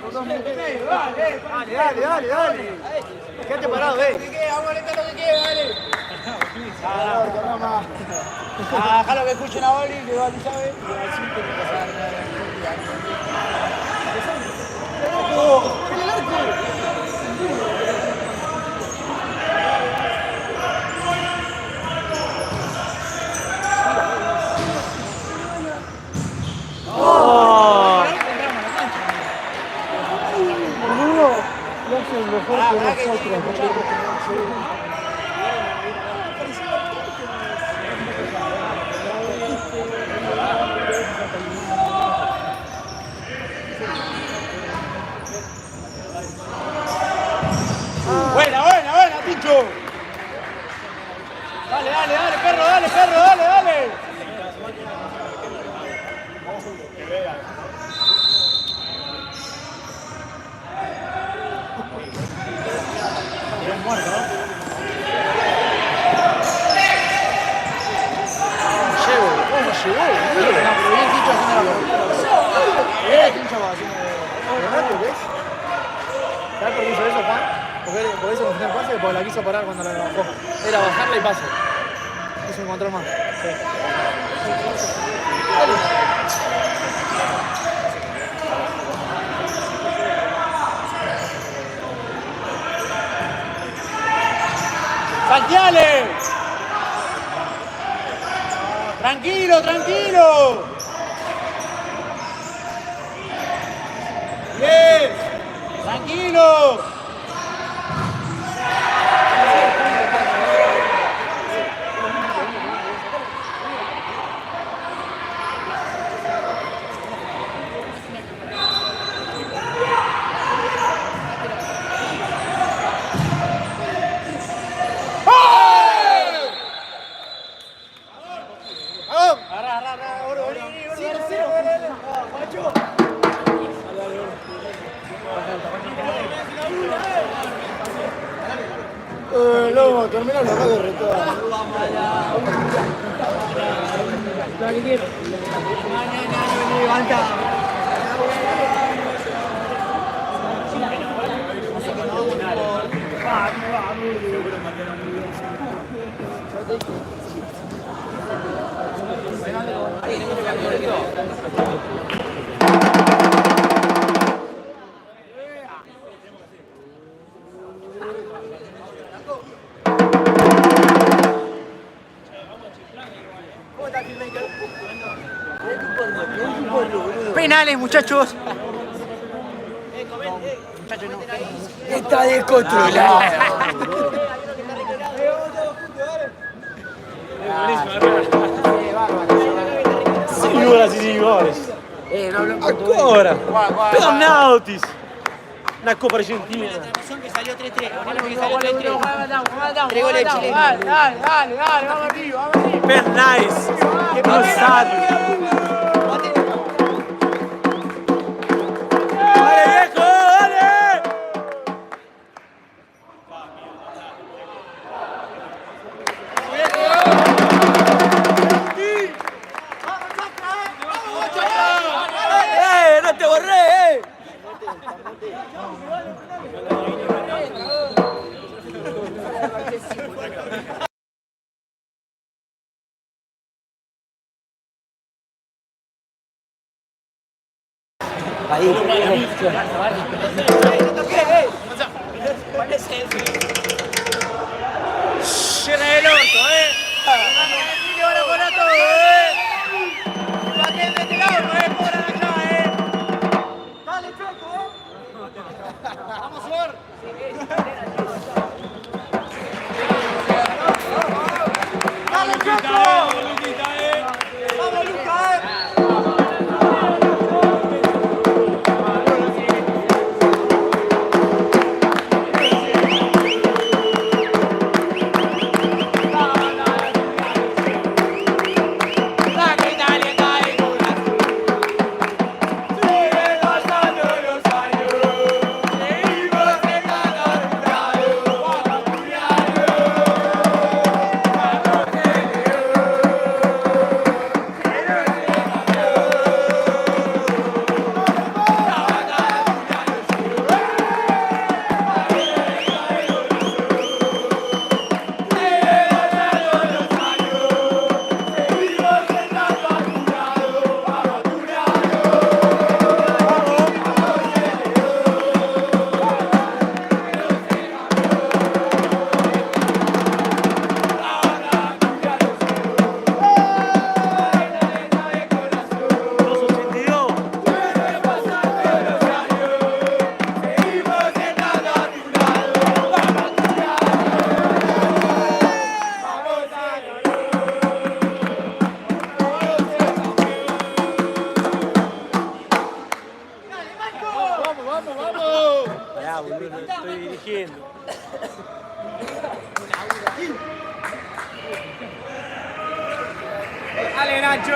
D: Quédate parado, vamos a alentar lo que quede, dale. Déjalo que escuchen a Oli, que Oli sabe. ¡El arco!
A: El mejor que nosotros.
D: Buena, Pincho. Dale, perro, dale. Bien muerto, ¿no? ¿Cómo llegó? Bien Pincho haciendo la pelota. Bien Pincho haciendo. ¿Ves? ¿Sabes por qué hizo eso, Juan? Porque eso confundió el pase, porque la quiso parar cuando la bajó. Era bajarla y pase. Quiso encontrar más. Sí. ¡Salteale! ¡Tranquilo! ¡Bien! ¡Tranquilo! Lobo, termina la radio retada. Levanta. Penales, muchachos. Está descontrolado.
A: Signores. Ancora. Penaltis. Una Copa Argentina.
B: Que salió 3-3. Que salió 3-3. 3 goles de Chile.
D: Dale, vamos arriba.
A: Penais. No sabe.
D: ¡No te borré, Cierra el orto, Le van a cobrar todo, Pa' que de este lado no cobran acá, Dale, Choco, Vamos, Flor. Dale, Choco. Vamos, Lucas,
A: fingiendo.
B: ¡Ale, Nacho!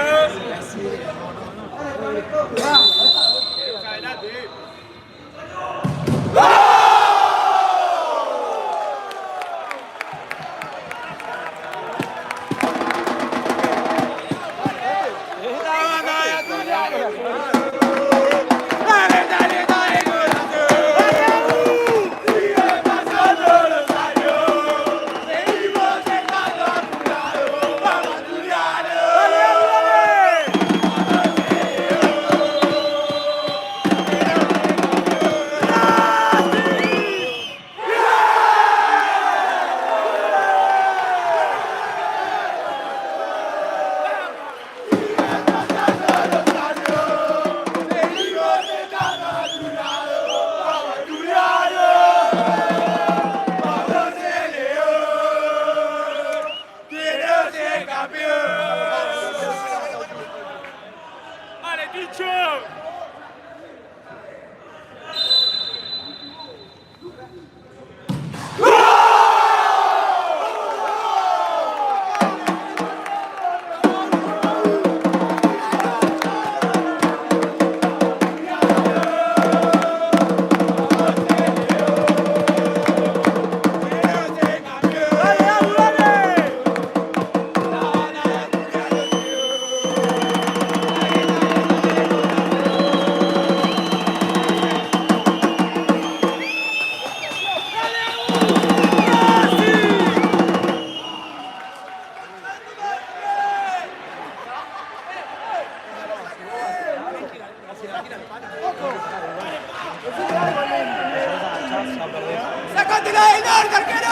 B: ¡Sácatela del norte, arquero!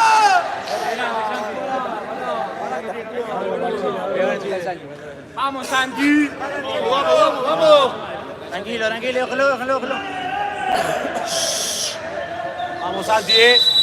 B: ¡Vamos, Santi!
D: ¡Vamos! Tranquilo, déjalo.
A: Vamos, Santi.